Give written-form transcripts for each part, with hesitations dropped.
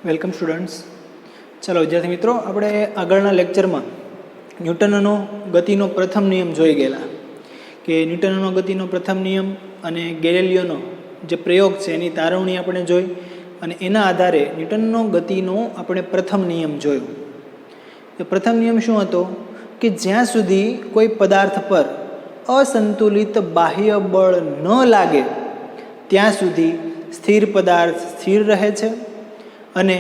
Welcome students. ચાલો વિદ્યાર્થી મિત્રો, આપણે આગળના લેક્ચરમાં ન્યૂટનનો ગતિનો પ્રથમ નિયમ જોઈ ગયેલા કે ન્યૂટનનો ગતિનો પ્રથમ નિયમ અને ગેલિલિયોનો જે પ્રયોગ છે એની તારવણી આપણે જોઈ અને એના આધારે ન્યૂટનનો ગતિનો આપણે પ્રથમ નિયમ જોયો. એ પ્રથમ નિયમ શું હતો કે જ્યાં સુધી કોઈ પદાર્થ પર અસંતુલિત બાહ્ય બળ ન લાગે ત્યાં સુધી સ્થિર પદાર્થ સ્થિર રહે છે અને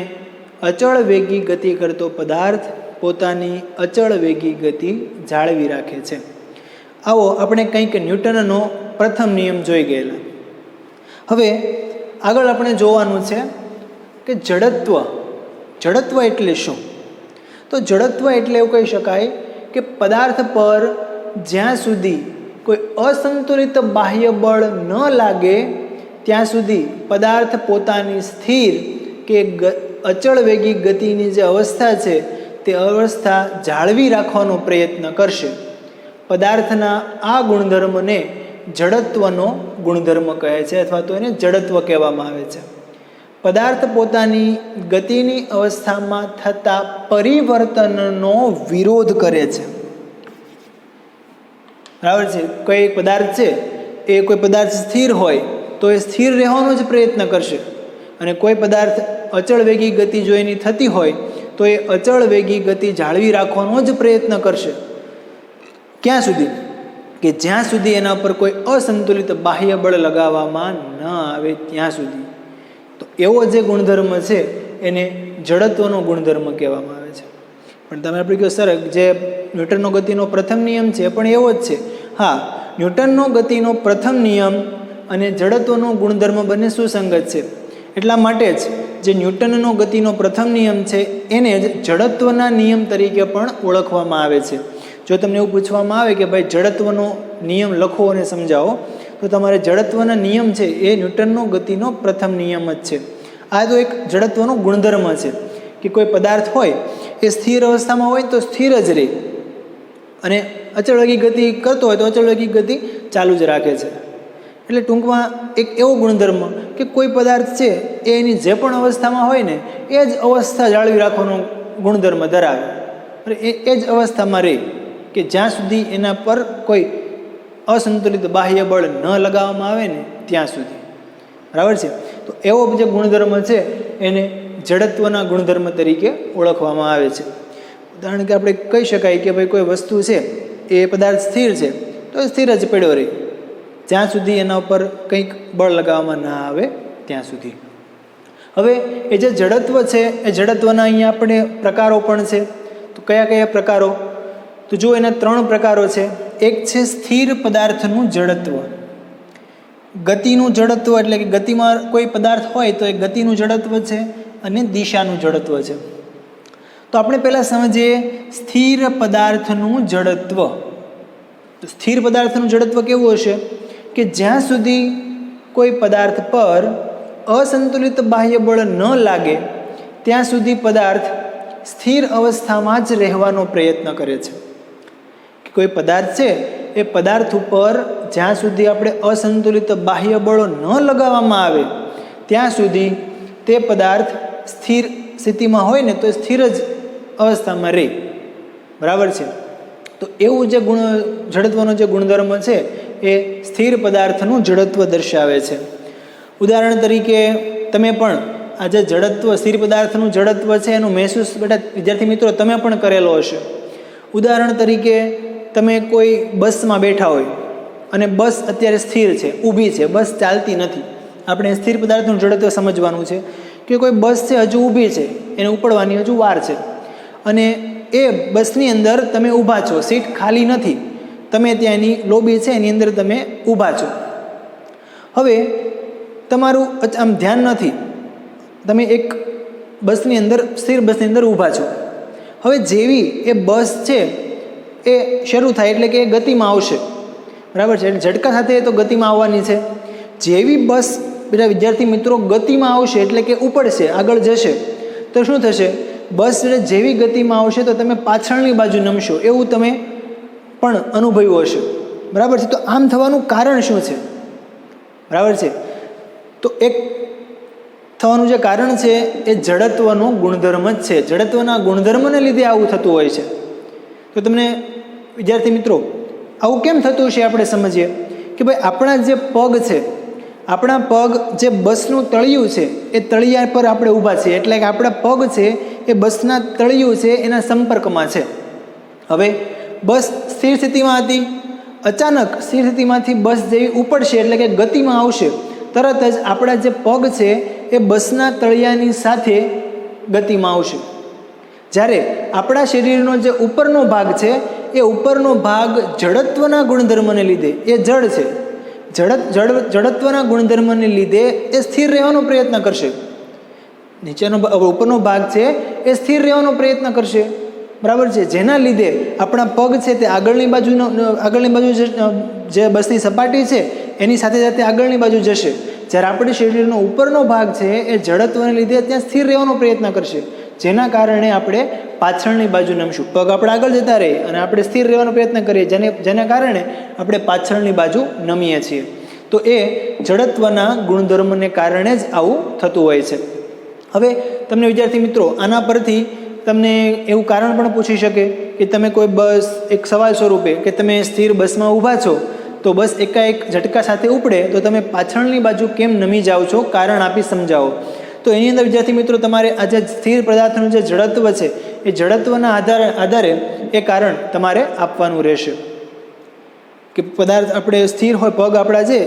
અચળ વેગી ગતિ કરતો પદાર્થ પોતાની અચળ વેગી ગતિ જાળવી રાખે છે. આવો આપણે કંઈક ન્યૂટનનો પ્રથમ નિયમ જોઈ ગયેલા. હવે આગળ આપણે જોવાનું છે કે જડત્વ એટલે શું? તો જડત્વ એટલે એવું કહી શકાય કે પદાર્થ પર જ્યાં સુધી કોઈ અસંતુલિત બાહ્ય બળ ન લાગે ત્યાં સુધી પદાર્થ પોતાની સ્થિર કે અચળ વેગી ગતિની જે અવસ્થા છે તે અવસ્થા જાળવી રાખવાનો પ્રયત્ન કરશે. પદાર્થના આ ગુણધર્મને જડત્વનો ગુણધર્મ કહે છે અથવા તો એને જડત્વ કહેવામાં આવે છે. પદાર્થ પોતાની ગતિની અવસ્થામાં થતા પરિવર્તનનો વિરોધ કરે છે. બરાબર છે? કોઈ પદાર્થ છે એ કોઈ પદાર્થ સ્થિર હોય તો એ સ્થિર રહેવાનો જ પ્રયત્ન કરશે અને કોઈ પદાર્થ અચળ વેગી ગતિ જો એની થતી હોય તો એ અચળ વેગી ગતિ જાળવી રાખવાનો જ પ્રયત્ન કરશે. ક્યાં સુધી? કે જ્યાં સુધી એના પર કોઈ અસંતુલિત બાહ્ય બળ લગાવવામાં ન આવે ત્યાં સુધી. તો એવો જે ગુણધર્મ છે એને જડત્વનો ગુણધર્મ કહેવામાં આવે છે. પણ તમે આપણે કહ્યું સર જે ન્યૂટનનો ગતિનો પ્રથમ નિયમ છે પણ એવો જ છે. હા, ન્યૂટનનો ગતિનો પ્રથમ નિયમ અને જડત્વનો ગુણધર્મ બંને સુસંગત છે. એટલા માટે જ જે ન્યૂટનનો ગતિનો પ્રથમ નિયમ છે એને જ જડત્વના નિયમ તરીકે પણ ઓળખવામાં આવે છે. જો તમને એવું પૂછવામાં આવે કે ભાઈ જડત્વનો નિયમ લખો અને સમજાવો, તો તમારે જડત્વના નિયમ છે એ ન્યૂટનનો ગતિનો પ્રથમ નિયમ જ છે. આ તો એક જડત્વનો ગુણધર્મ છે કે કોઈ પદાર્થ હોય એ સ્થિર અવસ્થામાં હોય તો સ્થિર જ રહે અને અચળ વેગી ગતિ કરતો હોય તો અચળ વેગી ગતિ ચાલુ જ રાખે છે. એટલે ટૂંકમાં એક એવો ગુણધર્મ કે કોઈ પદાર્થ છે એ એની જે પણ અવસ્થામાં હોય ને એ જ અવસ્થા જાળવી રાખવાનો ગુણધર્મ ધરાવે. એ જ અવસ્થામાં રહે કે જ્યાં સુધી એના પર કોઈ અસંતુલિત બાહ્ય બળ ન લગાવવામાં આવે ને ત્યાં સુધી. બરાબર છે? તો એવો જે ગુણધર્મ છે એને જડત્વના ગુણધર્મ તરીકે ઓળખવામાં આવે છે. ઉદાહરણ કે આપણે કહી શકાય કે ભાઈ કોઈ વસ્તુ છે એ પદાર્થ સ્થિર છે તો એ સ્થિર જ પડ્યો રહે જ્યાં સુધી એના ઉપર કંઈક બળ લગાવવામાં ના આવે ત્યાં સુધી. હવે એ જે જડત્વ છે એ જડત્વના અહીંયા આપણે પ્રકારો પણ છે. તો કયા કયા પ્રકારો? તો જો એના 3 પ્રકારો છે. એક છે સ્થિર પદાર્થનું જડત્વ. ગતિનું જડત્વ એટલે કે ગતિમાં કોઈ પદાર્થ હોય તો એ ગતિનું જડત્વ છે અને દિશાનું જડત્વ છે. તો આપણે પહેલાં સમજીએ સ્થિર પદાર્થનું જડત્વ. તો સ્થિર પદાર્થનું જડત્વ કેવું હશે કે જ્યાં સુધી કોઈ પદાર્થ પર અસંતુલિત બાહ્ય બળ ન લાગે ત્યાં સુધી પદાર્થ સ્થિર અવસ્થામાં જ રહેવાનો પ્રયત્ન કરે છે. કોઈ પદાર્થ છે એ પદાર્થ ઉપર જ્યાં સુધી આપણે અસંતુલિત બાહ્ય બળો ન લગાવવામાં આવે ત્યાં સુધી તે પદાર્થ સ્થિર સ્થિતિમાં હોય ને તો સ્થિર જ અવસ્થામાં રહે. બરાબર છે? તો એવું જે જડત્વનો જે ગુણધર્મ છે એ સ્થિર પદાર્થનું જડત્વ દર્શાવે છે. ઉદાહરણ તરીકે તમે પણ આ જે જડત્વ સ્થિર પદાર્થનું જડત્વ છે એનું મહેસૂસ બેટા વિદ્યાર્થી મિત્રો તમે પણ કરેલો હશે. ઉદાહરણ તરીકે તમે કોઈ બસમાં બેઠા હોય અને બસ અત્યારે સ્થિર છે, ઊભી છે, બસ ચાલતી નથી. આપણે સ્થિર પદાર્થનું જડત્વ સમજવાનું છે કે કોઈ બસ છે હજુ ઊભી છે, એને ઉપડવાની હજુ વાર છે અને એ બસની અંદર તમે ઊભા છો, સીટ ખાલી નથી, તમે ત્યાં એની લોબી છે એની અંદર તમે ઊભા છો. હવે તમારું આમ ધ્યાન નથી, તમે એક બસની અંદર સ્થિર બસની અંદર ઊભા છો. હવે જેવી એ બસ છે એ શરૂ થાય એટલે કે એ ગતિમાં આવશે. બરાબર છે? એટલે ઝટકા સાથે તો ગતિમાં આવવાની છે. જેવી બસ બધા વિદ્યાર્થી મિત્રો ગતિમાં આવશે એટલે કે ઉપડશે, આગળ જશે, તો શું થશે? બસ જેવી ગતિમાં આવશે તો તમે પાછળની બાજુ નમશો, એવું તમે પણ અનુભવ્યું હશે. બરાબર છે? તો આમ થવાનું કારણ શું છે? બરાબર છે? તો એક થવાનું જે કારણ છે એ જડત્વનો ગુણધર્મ જ છે. જડત્વના ગુણધર્મને લીધે આવું થતું હોય છે. તો તમને વિદ્યાર્થી મિત્રો આવું કેમ થતું હશે આપણે સમજીએ કે ભાઈ આપણા જે પગ છે, આપણા પગ જે બસનું તળિયું છે એ તળિયા પર આપણે ઊભા છીએ, એટલે કે આપણા પગ છે એ બસના તળિયું છે એના સંપર્કમાં છે. હવે બસ સ્થિર સ્થિતિમાં હતી, અચાનક સ્થિર સ્થિતિમાંથી બસ જેવી ઉપડશે એટલે કે ગતિમાં આવશે, તરત જ આપણા જે પગ છે એ બસના તળિયાની સાથે ગતિમાં આવશે. જ્યારે આપણા શરીરનો જે ઉપરનો ભાગ છે એ ઉપરનો ભાગ જડત્વના ગુણધર્મને લીધે એ જડ છે, જડત્વના ગુણધર્મને લીધે એ સ્થિર રહેવાનો પ્રયત્ન કરશે. નીચેનો ઉપરનો ભાગ છે એ સ્થિર રહેવાનો પ્રયત્ન કરશે, બરાબર છે. જેના લીધે આપણા પગ છે તે આગળની બાજુ જે બસની સપાટી છે એની સાથે સાથે આગળની બાજુ જશે. જ્યારે આપણી શરીરનો ઉપરનો ભાગ છે એ જડત્વને લીધે ત્યાં સ્થિર રહેવાનો પ્રયત્ન કરશે, જેના કારણે આપણે પાછળની બાજુ નમશું. પગ આપણે આગળ જતા રહીએ અને આપણે સ્થિર રહેવાનો પ્રયત્ન કરીએ, જેના કારણે આપણે પાછળની બાજુ નમીએ છીએ. તો એ જડત્વના ગુણધર્મને કારણે જ આવું થતું હોય છે. હવે તમને વિદ્યાર્થી મિત્રો આના પરથી તમને એવું કારણ પણ પૂછી શકે કે તમે કોઈ બસ એક સવાલ સ્વરૂપે કે તમે સ્થિર બસમાં ઊભા છો તો બસ એકાએક ઝટકા સાથે ઉપડે તો તમે પાછળની બાજુ કેમ નમી જાઓ છો, કારણ આપી સમજાવો. તો એની અંદર વિદ્યાર્થી મિત્રો તમારે આ જે સ્થિર પદાર્થનું જે જડત્વ છે એ જડત્વના આધારે એ કારણ તમારે આપવાનું રહેશે. કે પદાર્થ આપણે સ્થિર હોય, પગ આપણા છે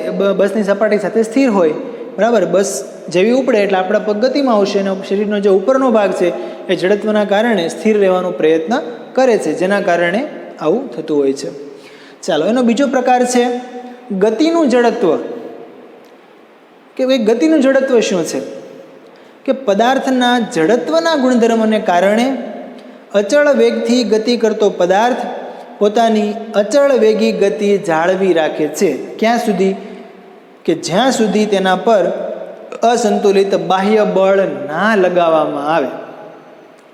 બસની સપાટી સાથે સ્થિર હોય, બરાબર, બસ જેવી ઉપડે એટલે આપણા પગ ગતિમાં આવશે અને શરીરનો જે ઉપરનો ભાગ છે એ જડત્વના કારણે સ્થિર રહેવાનો પ્રયત્ન કરે છે, જેના કારણે આવું થતું હોય છે. ચાલો, એનો બીજો પ્રકાર છે ગતિનું જડત્વ. કે ભાઈ ગતિનું જડત્વ શું છે? કે પદાર્થના જડત્વના ગુણધર્મને કારણે અચળ વેગથી ગતિ કરતો પદાર્થ પોતાની અચળ વેગી ગતિ જાળવી રાખે છે. ક્યાં સુધી? કે જ્યાં સુધી તેના પર અસંતુલિત બાહ્ય બળ ના લગાવવામાં આવે.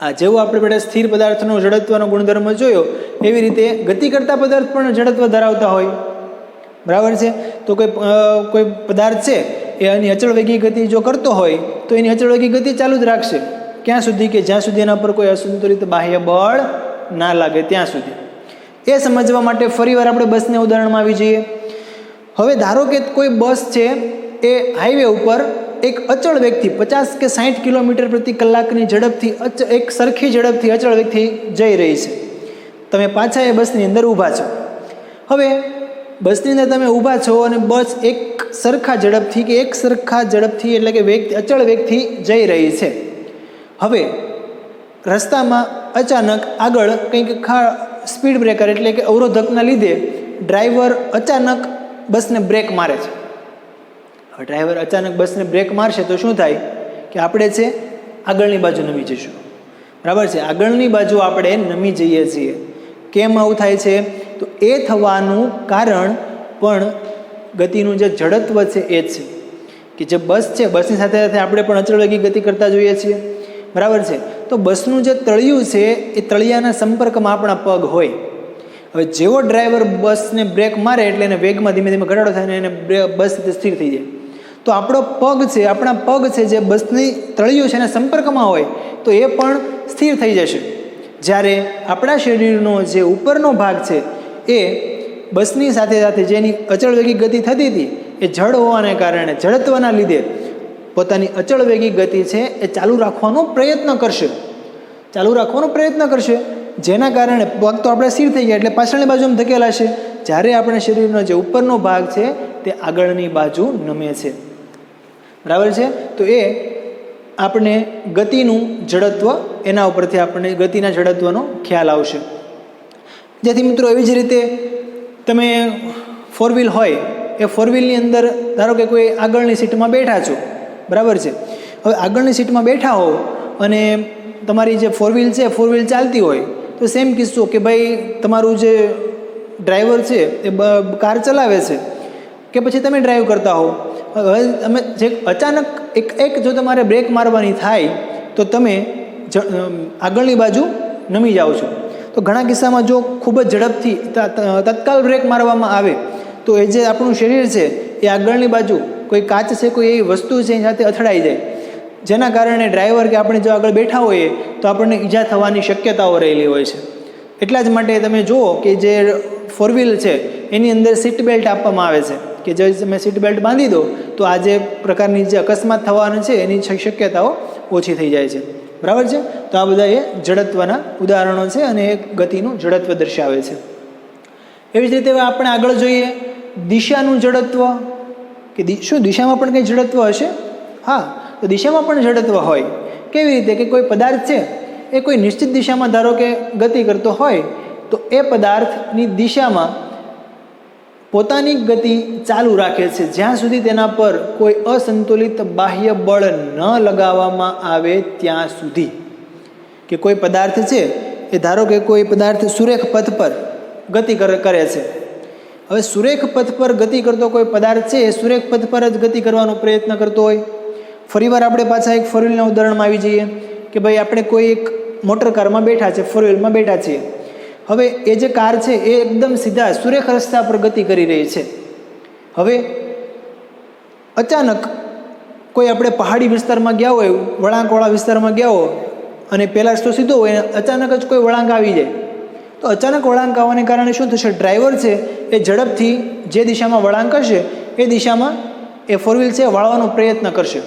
આ જેવું આપણે બધા સ્થિર પદાર્થનો જડત્વનો ગુણધર્મ જોયો એવી રીતે ગતિ કરતા પદાર્થ પણ જડત્વ ધરાવતા હોય, બરાબર છે. તો કોઈ પદાર્થ છે એ એની અચળ વેગી ગતિ જો કરતો હોય તો એની અચળ વેગી ગતિ ચાલુ જ રાખશે. ક્યાં સુધી? કે જ્યાં સુધી એના પર કોઈ અસંતુલિત બાહ્ય બળ ના લાગે ત્યાં સુધી. એ સમજવા માટે ફરીવાર આપણે બસને ઉદાહરણમાં આવી જઈએ. હવે ધારો કે કોઈ બસ છે એ હાઈવે ઉપર એક અચળ વેગથી 50 કે 60 કિલોમીટર પ્રતિ કલાકની ઝડપથી એક સરખી ઝડપથી અચળ વેગથી જઈ રહી છે. તમે પાછા એ બસની અંદર ઊભા છો. હવે બસની અંદર તમે ઊભા છો અને બસ એક સરખા ઝડપથી એટલે કે અચળ વેગથી જઈ રહી છે. હવે રસ્તામાં અચાનક આગળ કંઈક સ્પીડ બ્રેકર એટલે કે અવરોધકના લીધે ડ્રાઈવર અચાનક બસને બ્રેક મારે છે. હવે ડ્રાઈવર અચાનક બસને બ્રેક મારશે તો શું થાય? કે આપણે છે આગળની બાજુ નમી જઈશું, બરાબર છે. આગળની બાજુ આપણે નમી જઈએ છીએ. કેમ આવું થાય છે? તો એ થવાનું કારણ પણ ગતિનું જે જડત્વ છે એ જ છે. કે જે બસ છે બસની સાથે સાથે આપણે પણ અચળ વેગી ગતિ કરતા જોઈએ છીએ, બરાબર છે. તો બસનું જે તળિયું છે એ તળિયાના સંપર્કમાં આપણા પગ હોય. હવે જેવો ડ્રાઈવર બસને બ્રેક મારે એટલે એને વેગમાં ધીમે ધીમે ઘટાડો થાય અને એને બસ સ્થિર થઈ જાય. તો આપણા પગ છે જે બસની તળિયું છે એના સંપર્કમાં હોય તો એ પણ સ્થિર થઈ જશે. જ્યારે આપણા શરીરનો જે ઉપરનો ભાગ છે એ બસની સાથે સાથે જેની અચળ વેગી ગતિ થતી હતી એ જડ હોવાને કારણે જડત્વના લીધે પોતાની અચળ વેગી ગતિ છે એ ચાલુ રાખવાનો પ્રયત્ન કરશે, જેના કારણે પગ તો આપણે સ્થિર થઈ ગયા એટલે પાછળની બાજુમાં ધકેલાશે. જ્યારે આપણે શરીરનો જે ઉપરનો ભાગ છે તે આગળની બાજુ નમે છે, બરાબર છે. તો એ આપણે ગતિનું જડત્વ, એના ઉપરથી આપણને ગતિના જડત્વનો ખ્યાલ આવશે. જેથી મિત્રો એવી જ રીતે તમે 4 વ્હીલ હોય એ 4 વ્હીલની અંદર ધારો કે કોઈ આગળની સીટમાં બેઠા છો, બરાબર છે. હવે આગળની સીટમાં બેઠા હો અને તમારી જે 4 વ્હીલ છે 4 વ્હીલ ચાલતી હોય તો સેમ કિસ્સો કે ભાઈ તમારું જે ડ્રાઈવર છે એ કાર ચલાવે છે કે પછી તમે ડ્રાઈવ કરતા હો. હવે તમે જે અચાનક એક જો તમારે બ્રેક મારવાની થાય તો તમે આગળની બાજુ નમી જાઓ છો. તો ઘણા કિસ્સામાં જો ખૂબ જ ઝડપથી તત્કાલ બ્રેક મારવામાં આવે તો એ જે આપણું શરીર છે એ આગળની બાજુ કોઈ કાચ છે, કોઈ એવી વસ્તુ છે એની સાથે અથડાઈ જાય, જેના કારણે ડ્રાઈવર કે આપણે જો આગળ બેઠા હોઈએ તો આપણને ઈજા થવાની શક્યતાઓ રહેલી હોય છે. એટલા જ માટે તમે જુઓ કે જે 4 વ્હીલ છે એની અંદર સીટ બેલ્ટ આપવામાં આવે છે કે જો તમે સીટ બેલ્ટ બાંધી દો તો આ જે પ્રકારની જે અકસ્માત થવાનું છે એની શક્યતાઓ ઓછી થઈ જાય છે. બરાબર છે. તો આ બધા એ જડત્વના ઉદાહરણો છે અને એ ગતિનું જડત્વ દર્શાવે છે. એવી જ રીતે આપણે આગળ જોઈએ દિશાનું જડત્વ, કે શું દિશામાં પણ કંઈ જડત્વ હશે? હા, તો દિશામાં પણ જડત્વ હોય. કેવી રીતે? કે કોઈ પદાર્થ છે એ કોઈ નિશ્ચિત દિશામાં ધારો કે ગતિ કરતો હોય તો એ પદાર્થની દિશામાં પોતાની ગતિ ચાલુ રાખે છે જ્યાં સુધી તેના પર કોઈ અસંતુલિત બાહ્ય બળ ન લગાવવામાં આવે ત્યાં સુધી. કે કોઈ પદાર્થ છે એ ધારો કે કોઈ પદાર્થ સુરેખ પથ પર ગતિ કરે છે. હવે સુરેખ પથ પર ગતિ કરતો કોઈ પદાર્થ છે એ સુરેખ પથ પર જ ગતિ કરવાનો પ્રયત્ન કરતો હોય. ફરીવાર આપણે પાછા એક 4 વ્હીલના ઉદાહરણમાં આવી જઈએ કે ભાઈ આપણે કોઈ એક મોટર કારમાં બેઠા છે, 4 વ્હીલમાં બેઠા છીએ. હવે એ જે કાર છે એ એકદમ સીધા સુરેખ રસ્તા પર ગતિ કરી રહી છે. હવે અચાનક કોઈ આપણે પહાડી વિસ્તારમાં ગયા હોય, વળાંકવાળા વિસ્તારમાં ગયા હોય અને પહેલાં રસ્તો સીધો હોય, અચાનક જ કોઈ વળાંક આવી જાય તો અચાનક વળાંક આવવાને કારણે શું થશે? ડ્રાઈવર છે એ ઝડપથી જે દિશામાં વળાંક હશે એ દિશામાં એ 4 વ્હીલ છે વાળવાનો પ્રયત્ન કરશે.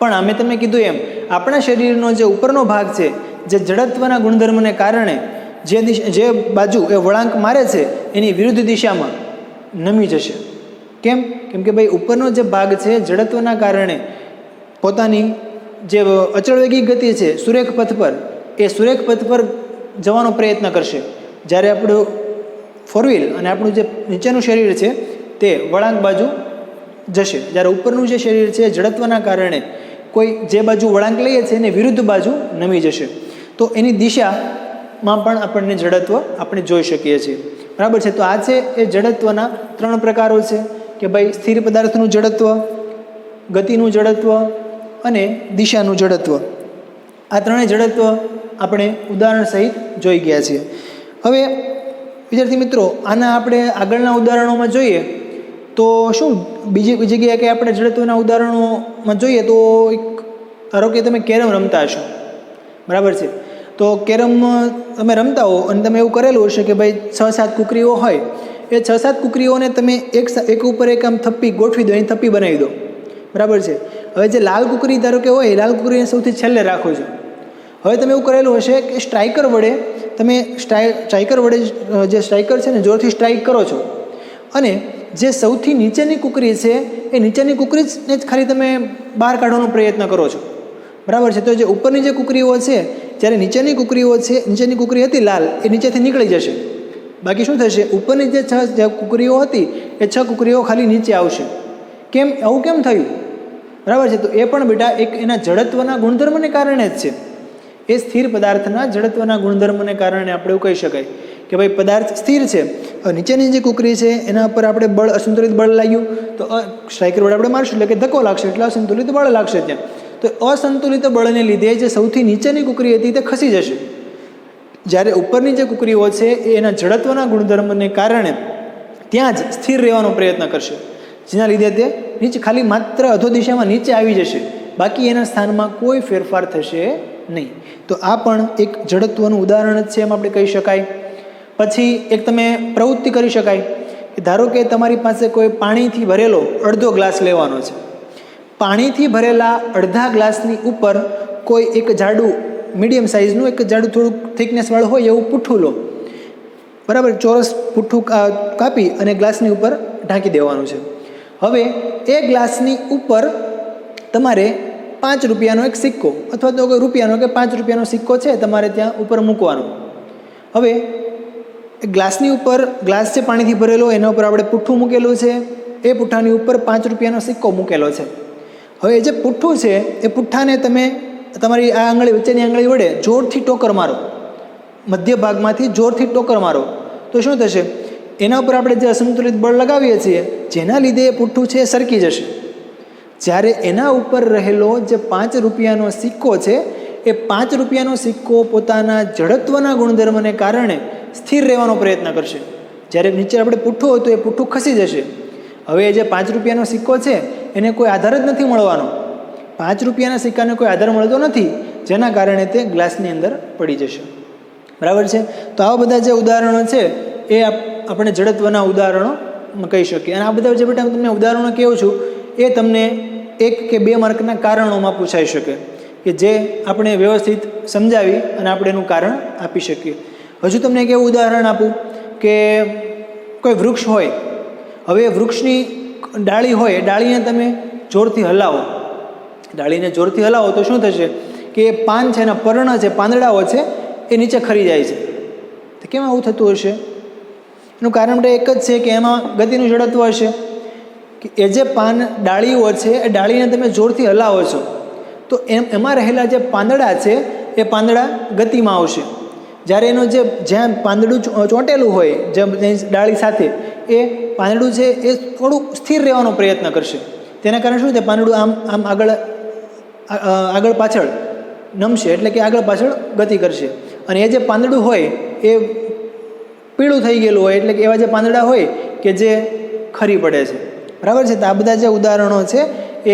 પણ અમે તમે કીધું એમ આપણા શરીરનો જે ઉપરનો ભાગ છે જે જડત્વના ગુણધર્મને કારણે જે બાજુ એ વળાંક મારે છે એની વિરુદ્ધ દિશામાં નમી જશે. કેમ? કેમ કે ભાઈ ઉપરનો જે ભાગ છે જડત્વના કારણે પોતાની જે અચળવેગી ગતિ છે સુરેખ પથ પર, એ સુરેખ પથ પર જવાનો પ્રયત્ન કરશે. જ્યારે આપણું 4 વ્હીલ અને આપણું જે નીચેનું શરીર છે તે વળાંક બાજુ જશે. જ્યારે ઉપરનું જે શરીર છે જડત્વના કારણે કોઈ જે બાજુ વળાંક લઈએ છીએ એને વિરુદ્ધ બાજુ નમી જશે. તો એની દિશામાં પણ આપણને જડત્વ આપણે જોઈ શકીએ છીએ. બરાબર છે. તો આ છે એ જડત્વના 3 પ્રકારો છે કે ભાઈ સ્થિર પદાર્થનું જડત્વ, ગતિનું જડત્વ અને દિશાનું જડત્વ. આ 3 જડત્વ આપણે ઉદાહરણ સહિત જોઈ ગયા છીએ. હવે વિદ્યાર્થી મિત્રો આના આપણે આગળના ઉદાહરણોમાં જોઈએ તો શું બીજી જગ્યાએ કે આપણે જડત્વના ઉદાહરણોમાં જોઈએ તો એક ધારો કે તમે કેરમ રમતા હશો. બરાબર છે. તો કેરમ તમે રમતા હો અને તમે એવું કરેલું હશે કે ભાઈ 6-7 કુકરીઓ હોય, એ 6-7 કુકરીઓને તમે એક ઉપર એક આમ થપ્પી ગોઠવી દો, એની થપ્પી બનાવી દો. બરાબર છે. હવે જે લાલ કુકરી ધારો કે હોય, લાલ કુકરીને સૌથી છેલ્લે રાખો છો. હવે તમે એવું કરેલું હશે કે સ્ટ્રાઇકર વડે જે સ્ટ્રાઇકર છે ને જોરથી સ્ટ્રાઇક કરો છો અને જે સૌથી નીચેની કુકરી છે એ નીચેની કુકરીને જ ખાલી તમે બહાર કાઢવાનો પ્રયત્ન કરો છો. બરાબર છે. તો જે ઉપરની જે કુકરીઓ છે, જ્યારે નીચેની કુકરી હતી લાલ, એ નીચેથી નીકળી જશે. બાકી શું થશે? ઉપરની જે 6 કુકરીઓ હતી એ 6 કુકરીઓ ખાલી નીચે આવશે. કેમ? આવું કેમ થયું? બરાબર છે. તો એ પણ બેટા એક એના જડત્વના ગુણધર્મને કારણે જ છે. એ સ્થિર પદાર્થના જડત્વના ગુણધર્મને કારણે આપણે એવું કહી શકાય કે ભાઈ પદાર્થ સ્થિર છે. નીચેની જે કુકરી છે એના પર આપણે બળ, અસંતુલિત બળ લાગ્યું તો સ્ટ્રાઇકર વડે આપણે મારશું એટલે કે ધક્કો લાગશે એટલે અસંતુલિત બળ લાગશે ત્યાં. તો અસંતુલિત બળને લીધે જે સૌથી નીચેની કુકરી હતી તે ખસી જશે. જ્યારે ઉપરની જે કુકરીઓ છે એ એના જડત્વના ગુણધર્મને કારણે ત્યાં જ સ્થિર રહેવાનો પ્રયત્ન કરશે, જેના લીધે તે નીચે ખાલી માત્ર અધો દિશામાં નીચે આવી જશે. બાકી એના સ્થાનમાં કોઈ ફેરફાર થશે નહીં. તો આ પણ એક જડત્વનું ઉદાહરણ જ છે એમ આપણે કહી શકાય. પછી એક તમે પ્રવૃત્તિ કરી શકાય કે ધારો કે તમારી પાસે કોઈ પાણીથી ભરેલો અડધો ગ્લાસ લેવાનો છે. પાણીથી ભરેલા અડધા ગ્લાસની ઉપર કોઈ એક જાડું મીડિયમ સાઇઝનું એક જાડું થોડુંક થિકનેસવાળું હોય એવું પૂઠું લો. બરાબર? ચોરસ પૂઠું કાપી અને ગ્લાસની ઉપર ઢાંકી દેવાનું છે. હવે એ ગ્લાસની ઉપર તમારે 5 રૂપિયાનો એક સિક્કો અથવા તો કોઈ રૂપિયાનો કે 5 રૂપિયાનો સિક્કો છે તમારે ત્યાં ઉપર મૂકવાનો. હવે ગ્લાસની ઉપર ગ્લાસ છે પાણીથી ભરેલો, એના ઉપર આપણે પૂઠું મૂકેલું છે. એ પૂઠાની ઉપર 5 રૂપિયાનો સિક્કો મૂકેલો છે. હવે જે પૂઠું છે એ પૂઠાને તમે તમારી આ આંગળી વચ્ચેની આંગળી વડે જોરથી ટોકર મારો, મધ્ય ભાગમાંથી જોરથી ટોકર મારો તો શું થશે? એના ઉપર આપણે જે અસંતુલિત બળ લગાવીએ છીએ જેના લીધે એ પૂઠું છે એ સરકી જશે. જ્યારે એના ઉપર રહેલો જે 5 રૂપિયાનો સિક્કો છે એ 5 રૂપિયાનો સિક્કો પોતાના જડત્વના ગુણધર્મને કારણે સ્થિર રહેવાનો પ્રયત્ન કરશે. જ્યારે નીચે આપણે પૂઠું હોય તો એ પૂઠું ખસી જશે હવે જે 5 રૂપિયાનો સિક્કો છે એને કોઈ આધાર જ નથી મળવાનો. 5 રૂપિયાના સિક્કાને કોઈ આધાર મળતો નથી, જેના કારણે તે ગ્લાસની અંદર પડી જશે. બરાબર છે. તો આવા બધા જે ઉદાહરણો છે એ આપણે જડત્વના ઉદાહરણો કહી શકીએ. અને આ બધા જે બેટા તમને ઉદાહરણો કહું છું એ તમને 1 કે 2 માર્કના કારણોમાં પૂછાઈ શકે, કે જે આપણે વ્યવસ્થિત સમજાવી અને આપણે એનું કારણ આપી શકીએ. હજુ તમને એક એવું ઉદાહરણ આપું કે કોઈ વૃક્ષ હોય, હવે વૃક્ષની ડાળી હોય, ડાળીને તમે જોરથી હલાવો, ડાળીને જોરથી હલાવો તો શું થશે કે એ પાન છે, એના પર્ણ છે, પાંદડાઓ છે એ નીચે ખરી જાય છે. તો કેમ આવું થતું હશે? એનું કારણ તો એક જ છે કે એમાં ગતિનું જડત્વ હશે. કે એ જે પાન ડાળીઓ છે એ ડાળીને તમે જોરથી હલાવો છો તો એમાં રહેલા જે પાંદડા છે એ પાંદડા ગતિમાં આવશે. જ્યારે એનું જ્યાં પાંદડું ચોંટેલું હોય જે ડાળી સાથે એ પાંદડું છે એ થોડું સ્થિર રહેવાનો પ્રયત્ન કરશે. તેના કારણે શું છે, પાંદડું આમ આમ આગળ પાછળ નમશે, એટલે કે આગળ પાછળ ગતિ કરશે. અને એ જે પાંદડું હોય એ પીળું થઈ ગયેલું હોય, એટલે કે એવા જે પાંદડા હોય કે જે ખરી પડે છે. બરાબર છે. તો આ બધા જે ઉદાહરણો છે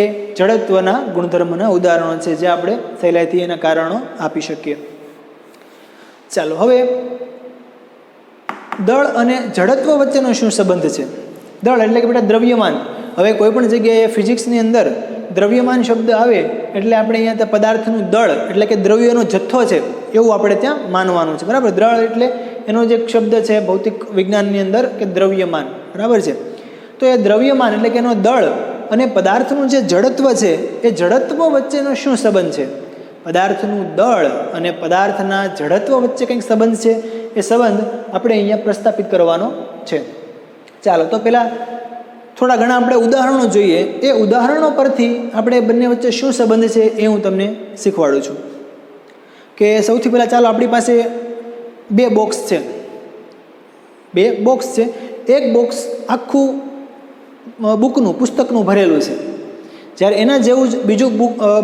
એ જડત્વના ગુણધર્મના ઉદાહરણો છે, જે આપણે સહેલાઈથી એના કારણો આપી શકીએ. ચાલો, હવે દળ અને જડત્વ વચ્ચેનો શું સંબંધ છે? દળ એટલે કે બેટા દ્રવ્યમાન. હવે કોઈ પણ જગ્યાએ ફિઝિક્સની અંદર દ્રવ્યમાન શબ્દ આવે એટલે આપણે અહીંયા ત્યાં પદાર્થનું દળ એટલે કે દ્રવ્યનો જથ્થો છે એવું આપણે ત્યાં માનવાનું છે. બરાબર. દળ એટલે એનો જે શબ્દ છે ભૌતિક વિજ્ઞાનની અંદર કે દ્રવ્યમાન. બરાબર છે. તો એ દ્રવ્યમાન એટલે કે એનો દળ અને પદાર્થનું જે જડત્વ છે એ જડત્વ વચ્ચેનો શું સંબંધ છે? પદાર્થનું દળ અને પદાર્થના જડત્વ વચ્ચે કંઈક સંબંધ છે. એ સંબંધ આપણે અહીંયા પ્રસ્થાપિત કરવાનો છે. ચાલો, તો પહેલાં થોડા ઘણા આપણે ઉદાહરણો જોઈએ. એ ઉદાહરણો પરથી આપણે બંને વચ્ચે શું સંબંધ છે એ હું તમને શીખવાડું છું. કે સૌથી પહેલાં ચાલો, આપણી પાસે 2 બોક્સ છે. 2 બોક્સ છે. એક બોક્સ આખું બુકનું પુસ્તકનું ભરેલું છે, જ્યારે એના જેવું જ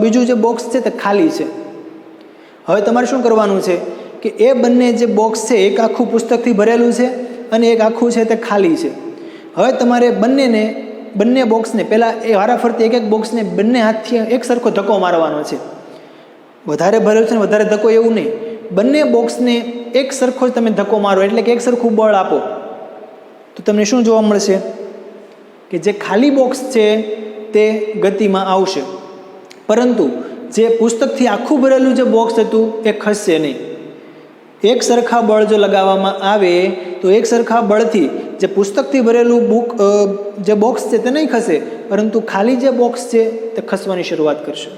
બીજું જે બોક્સ છે તે ખાલી છે. હવે તમારે શું કરવાનું છે કે એ બંને જે બોક્સ છે એક આખું પુસ્તકથી ભરેલું છે અને એક આખું છે તે ખાલી છે. હવે તમારે બંને બોક્સને પહેલાં એ વારાફરતી એક બોક્સને બંને હાથથી એક સરખો ધક્કો મારવાનો છે. વધારે ભરેલું છે ને વધારે ધક્કો એવું નહીં, બંને બોક્સને એક સરખો જ તમે ધક્કો મારો, એટલે કે એક સરખું બળ આપો. તો તમને શું જોવા મળશે કે જે ખાલી બોક્સ છે તે ગતિમાં આવશે, પરંતુ જે પુસ્તકથી આખું ભરેલું જે બોક્સ હતું એ ખસશે નહીં. એક સરખા બળ જો લગાવવામાં આવે તો એક સરખા બળથી જે પુસ્તકથી ભરેલું જે બોક્સ છે તે નહીં ખસે, પરંતુ ખાલી જે બોક્સ છે તે ખસવાની શરૂઆત કરશે.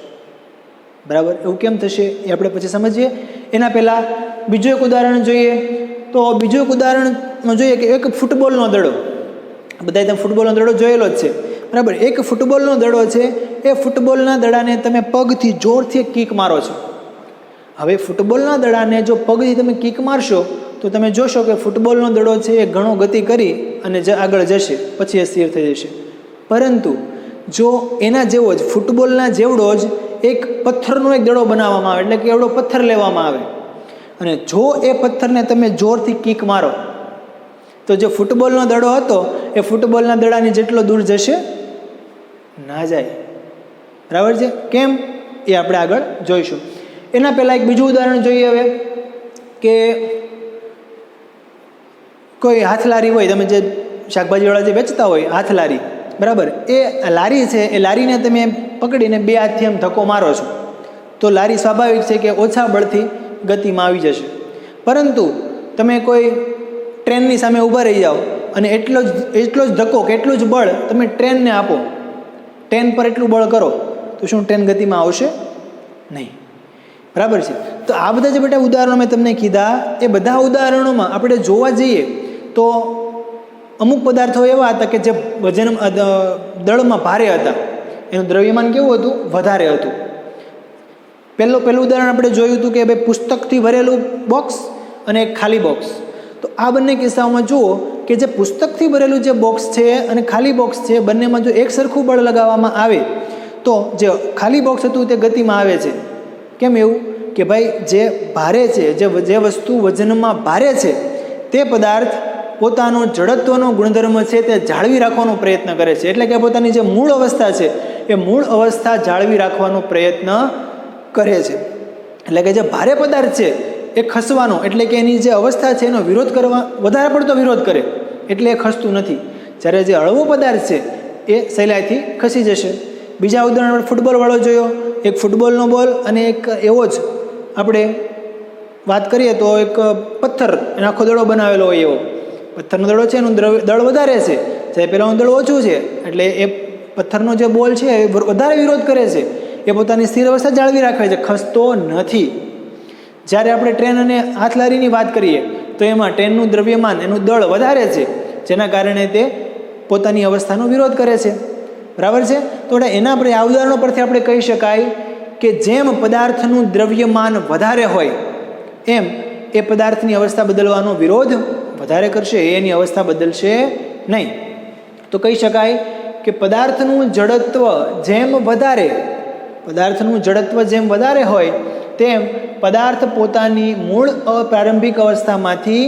બરાબર. એવું કેમ થશે એ આપણે પછી સમજીએ. એના પહેલાં બીજું એક ઉદાહરણ જોઈએ. તો બીજું એક ઉદાહરણમાં જોઈએ કે એક ફૂટબોલનો દડો. બધાએ તમે ફૂટબોલનો દડો જોયેલો જ છે. બરાબર. એક ફૂટબોલનો દડો છે, એ ફૂટબોલના દડાને તમે પગથી જોરથી કિક મારો છો. હવે ફૂટબોલના દડાને જો પગથી તમે કિક મારશો તો તમે જોશો કે ફૂટબોલનો દડો છે એ ઘણો ગતિ કરી અને આગળ જશે, પછી એ સ્થિર થઈ જશે. પરંતુ જો એના જેવો જ ફૂટબોલના જેવડો જ એક પથ્થરનો એક દડો બનાવવામાં આવે, એટલે કે એવડો પથ્થર લેવામાં આવે અને જો એ પથ્થરને તમે જોરથી કિક મારો તો જે ફૂટબોલનો દડો હતો એ ફૂટબોલના દડાની જેટલો દૂર જશે ના જાય. બરાબર છે. કેમ એ આપણે આગળ જોઈશું. એના પહેલાં એક બીજું ઉદાહરણ જોઈએ. હવે કે કોઈ હાથલારી હોય, તમે જે શાકભાજીવાળા જે વેચતા હોય હાથલારી, બરાબર, એ લારી છે, એ લારીને તમે પકડીને 2 હાથથી આમ ધક્કો મારો છો તો લારી સ્વાભાવિક છે કે ઓછા બળથી ગતિમાં આવી જશે. પરંતુ તમે કોઈ ટ્રેનની સામે ઊભા રહી જાઓ અને એટલો જ ધક્કો કે એટલું જ બળ તમે ટ્રેનને આપો, ટ્રેન પર એટલું બળ કરો તો શું ટ્રેન ગતિમાં આવશે? નહીં. બરાબર છે. તો આ બધા જે બેટા ઉદાહરણો મેં તમને કીધા એ બધા ઉદાહરણોમાં આપણે જોવા જઈએ તો અમુક પદાર્થો એવા હતા કે જે વજન દળમાં ભારે હતા, એનું દ્રવ્યમાન કેવું હતું? વધારે હતું. પહેલું ઉદાહરણ આપણે જોયું હતું કે ભાઈ પુસ્તકથી ભરેલું બોક્સ અને એક ખાલી બોક્સ. તો આ બંને કિસ્સાઓમાં જુઓ કે જે પુસ્તકથી ભરેલું જે બોક્સ છે અને ખાલી બોક્સ છે, બંનેમાં જો એક સરખું બળ લગાવવામાં આવે તો જે ખાલી બોક્સ હતું તે ગતિમાં આવે છે. કેમ એવું? કે ભાઈ જે ભારે છે, જે વસ્તુ વજનમાં ભારે છે તે પદાર્થ પોતાનો જડત્વનો ગુણધર્મ છે તે જાળવી રાખવાનો પ્રયત્ન કરે છે. એટલે કે પોતાની જે મૂળ અવસ્થા છે એ મૂળ અવસ્થા જાળવી રાખવાનો પ્રયત્ન કરે છે. એટલે કે જે ભારે પદાર્થ છે એ ખસવાનો એટલે કે એની જે અવસ્થા છે એનો વિરોધ કરવા, વધારે પડતો વિરોધ કરે એટલે એ ખસતું નથી. જ્યારે જે હળવો પદાર્થ છે એ સહેલાઈથી ખસી જશે. બીજા ઉદાહરણ ફૂટબોલવાળો જોયો, એક ફૂટબોલનો બોલ અને એક એવો જ આપણે વાત કરીએ તો એક પથ્થર એનો આખો દડો બનાવેલો હોય એવો પથ્થરનો દડો છે, એનું દળ વધારે છે, જ્યારે પેલાનું દળ ઓછું છે એટલે એ પથ્થરનો જે બોલ છે એ વધારે વિરોધ કરે છે. એ પોતાની સ્થિર અવસ્થા જાળવી રાખે છે, ખસતો નથી. જ્યારે આપણે ટ્રેન અને હાથલારીની વાત કરીએ તો એમાં ટ્રેનનું દ્રવ્યમાન, એનું દળ વધારે છે, જેના કારણે તે પોતાની અવસ્થાનો વિરોધ કરે છે. બરાબર છે? તો એના પર આ ઉદાહરણો પરથી આપણે કહી શકાય કે જેમ પદાર્થનું દ્રવ્યમાન વધારે હોય એમ એ પદાર્થની અવસ્થા બદલવાનો વિરોધ વધારે કરશે, એની અવસ્થા બદલશે નહીં. તો કહી શકાય કે પદાર્થનું જડત્વ જેમ વધારે હોય તેમ પદાર્થ પોતાની મૂળ પ્રારંભિક અવસ્થામાંથી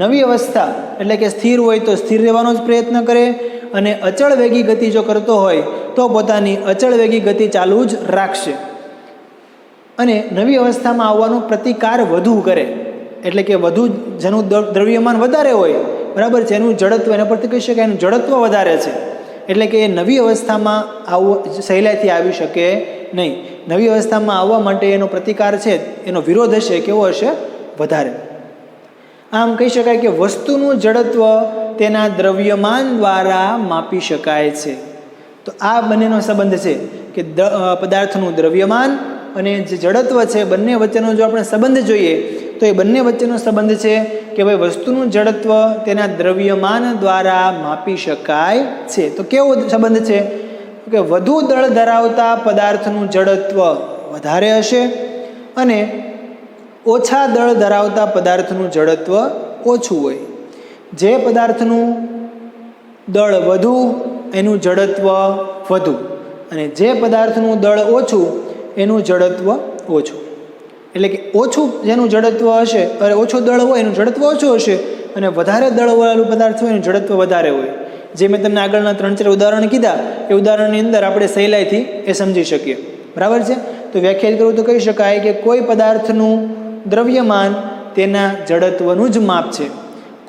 નવી અવસ્થા એટલે કે સ્થિર હોય તો સ્થિર રહેવાનો જ પ્રયત્ન કરે, અને અચળ વેગી ગતિ જો કરતો હોય તો પોતાની અચળ વેગી ગતિ ચાલુ જ રાખશે, અને નવી અવસ્થામાં આવવાનો પ્રતિકાર વધુ કરે. એટલે કે વધુ જેનું દ્રવ્યમાન વધારે હોય, બરાબર છે, એનું જડત્વ, એના પરથી કહી શકાય એનું જડત્વ વધારે છે, એટલે કે એ નવી અવસ્થામાં સહેલાઈથી આવી શકે નહીં. નવી અવસ્થામાં આવવા માટે એનો પ્રતિકાર છે, એનો વિરોધ હશે, કેવો હશે? વધારે. આમ કહી શકાય કે વસ્તુનું જડત્વ તેના દ્રવ્યમાન દ્વારા માપી શકાય છે. તો આ બંનેનો સંબંધ છે કે પદાર્થનું દ્રવ્યમાન અને જે જડત્વ છે બંને વચ્ચેનો જો આપણે સંબંધ જોઈએ તો એ બંને વચ્ચેનો સંબંધ છે કે ભાઈ વસ્તુનું જડત્વ તેના દ્રવ્યમાન દ્વારા માપી શકાય છે. તો કેવો સંબંધ છે કે વધુ દળ ધરાવતા પદાર્થનું જડત્વ વધારે હશે અને ઓછા દળ ધરાવતા પદાર્થનું જડત્વ ઓછું હોય. જે પદાર્થનું દળ વધુ એનું જડત્વ વધુ, અને જે પદાર્થનું દળ ઓછું એનું જડત્વ ઓછું. એટલે કે ઓછું જેનું જડત્વ હશે, ઓછું દળ હોય એનું જડત્વ ઓછું હશે, અને વધારે દળવાળું પદાર્થ હોય એનું જડત્વ વધારે હોય. જે મેં તમને આગળના 3-4 ઉદાહરણ કીધા એ ઉદાહરણની અંદર આપણે સહેલાઈથી એ સમજી શકીએ. બરાબર છે? તો વ્યાખ્યાયિત કરવું તો કહી શકાય કે કોઈ પદાર્થનું દ્રવ્યમાન તેના જડત્વનું જ માપ છે.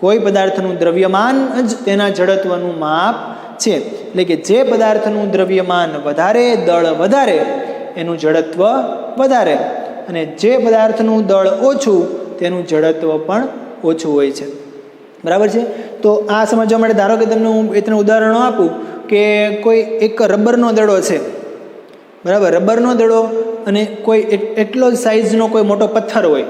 કોઈ પદાર્થનું દ્રવ્યમાન જ તેના જડત્વનું માપ છે. એટલે કે જે પદાર્થનું દ્રવ્યમાન વધારે, દળ વધારે, એનું જડત્વ વધારે, અને જે પદાર્થનું દળ ઓછું તેનું જડત્વ પણ ઓછું હોય છે. બરાબર છે? તો આ સમજવા માટે ધારો કે તમને હું 2-3 ઉદાહરણો આપું કે કોઈ એક રબરનો દડો છે, બરાબર, રબરનો દડો અને કોઈ એટલો જ સાઇઝનો કોઈ મોટો પથ્થર હોય,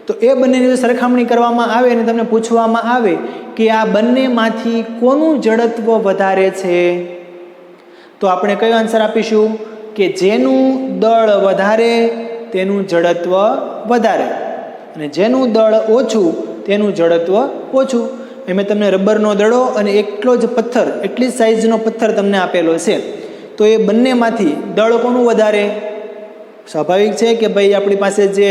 તો એ બંનેની જો સરખામણી કરવામાં આવે અને તમને પૂછવામાં આવે કે આ બંનેમાંથી કોનું જડત્વ વધારે છે, તો આપણે કયો આન્સર આપીશું કે જેનું દળ વધારે તેનું જડત્વ વધારે, અને જેનું દળ ઓછું તેનું જડત્વ ઓછું. મેં તમને રબરનો દડો અને એટલો જ પથ્થર, એટલી જ સાઇઝનો પથ્થર તમને આપેલો છે, તો એ બંનેમાંથી દળ કોનું વધારે? સ્વાભાવિક છે કે ભાઈ આપણી પાસે જે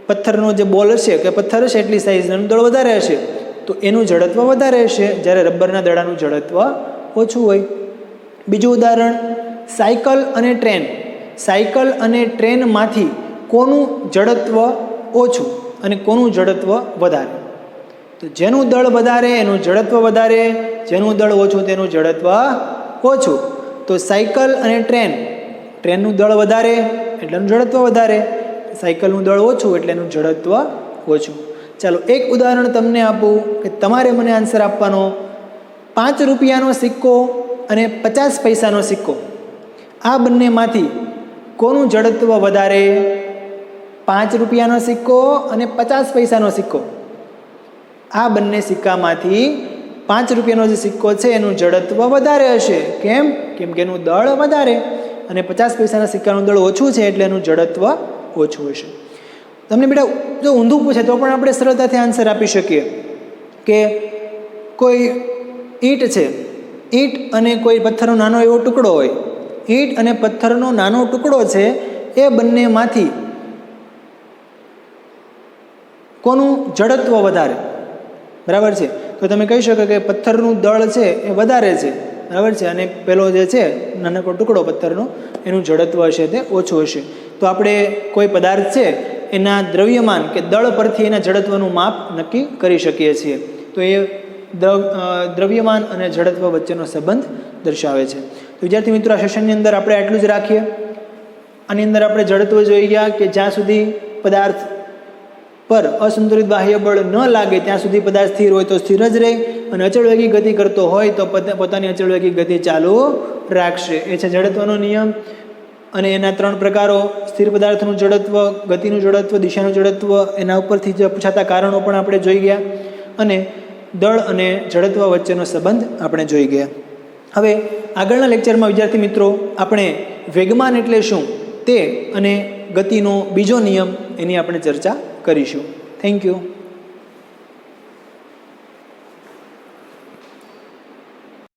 પથ્થરનો જે બોલ હશે કે પથ્થર હશે એટલી સાઇઝનું દળ વધારે હશે, તો એનું જડત્વ વધારે હશે, જ્યારે રબરના દડાનું જડત્વ ઓછું હોય. બીજું ઉદાહરણ, સાયકલ અને ટ્રેન. સાયકલ અને ટ્રેનમાંથી કોનું જડત્વ ઓછું અને કોનું જડત્વ વધારે? તો જેનું દળ વધારે એનું જડત્વ વધારે, જેનું દળ ઓછું તેનું જડત્વ ઓછું. તો સાયકલ અને ટ્રેનનું દળ વધારે એટલે એનું જડત્વ વધારે, સાયકલનું દળ ઓછું એટલે એનું જડત્વ ઓછું. ચાલો એક ઉદાહરણ તમને આપું કે તમારે મને આન્સર આપવાનો. 5 રૂપિયાનો સિક્કો અને 50 પૈસાનો સિક્કો, આ બંનેમાંથી કોનું જડત્વ વધારે? 5 રૂપિયાનો સિક્કો અને 50 પૈસાનો સિક્કો, આ બંને સિક્કામાંથી 5 રૂપિયાનો જે સિક્કો છે એનું જડત્વ વધારે હશે. કેમ? કેમ કે એનું દળ વધારે, અને 50 પૈસાના સિક્કાનું દળ ઓછું છે એટલે એનું જડત્વ ઓછું હશે. તમને બેટા જો ઊંધું પૂછે તો પણ આપણે સરળતાથી આન્સર આપી શકીએ કે કોઈ ઈંટ છે, ઈંટ અને કોઈ પથ્થરનો નાનો એવો ટુકડો હોય, ઈંટ અને પથ્થરનો નાનો ટુકડો છે, એ બંનેમાંથી કોનું જડત્વ વધારે? બરાબર છે? તો તમે કહી શકો કે પથ્થરનું દળ છે એ વધારે છે, બરાબર છે, અને પેલો જે છે નાનકડો ટુકડો પથ્થરનો એનું જડત્વ હશે તે ઓછું હશે. તો આપણે કોઈ પદાર્થ છે એના દ્રવ્યમાન કે દળ પરથી એના જડત્વનું માપ નક્કી કરી શકીએ છીએ. તો એ દ્રવ્યમાન અને જડત્વ વચ્ચેનો સંબંધ દર્શાવે છે. તો વિદ્યાર્થી મિત્રો, આ સેશનની અંદર આપણે આટલું જ રાખીએ. આની અંદર આપણે જડત્વ જોઈ ગયા કે જ્યાં સુધી પદાર્થ પર અસંતુલિત બાહ્ય બળ ન લાગે ત્યાં સુધી પદાર્થ સ્થિર હોય તો સ્થિર જ રહે, અને અચળવેગી ગતિ કરતો હોય તો પોતાની અચળવેગી ગતિ ચાલુ રાખશે. એ છે જડત્વનો નિયમ. અને એના 3 પ્રકારો: સ્થિર પદાર્થનું જડત્વ, ગતિનું જડત્વ, દિશાનું જડત્વ. એના ઉપરથી જે પૂછાતા કારણો પણ આપણે જોઈ ગયા, અને દળ અને જડત્વ વચ્ચેનો સંબંધ આપણે જોઈ ગયા. હવે આગળના લેક્ચરમાં વિદ્યાર્થી મિત્રો આપણે વેગમાન એટલે શું તે અને ગતિનો બીજો નિયમ એની આપણે ચર્ચા કરીશું. Thank you.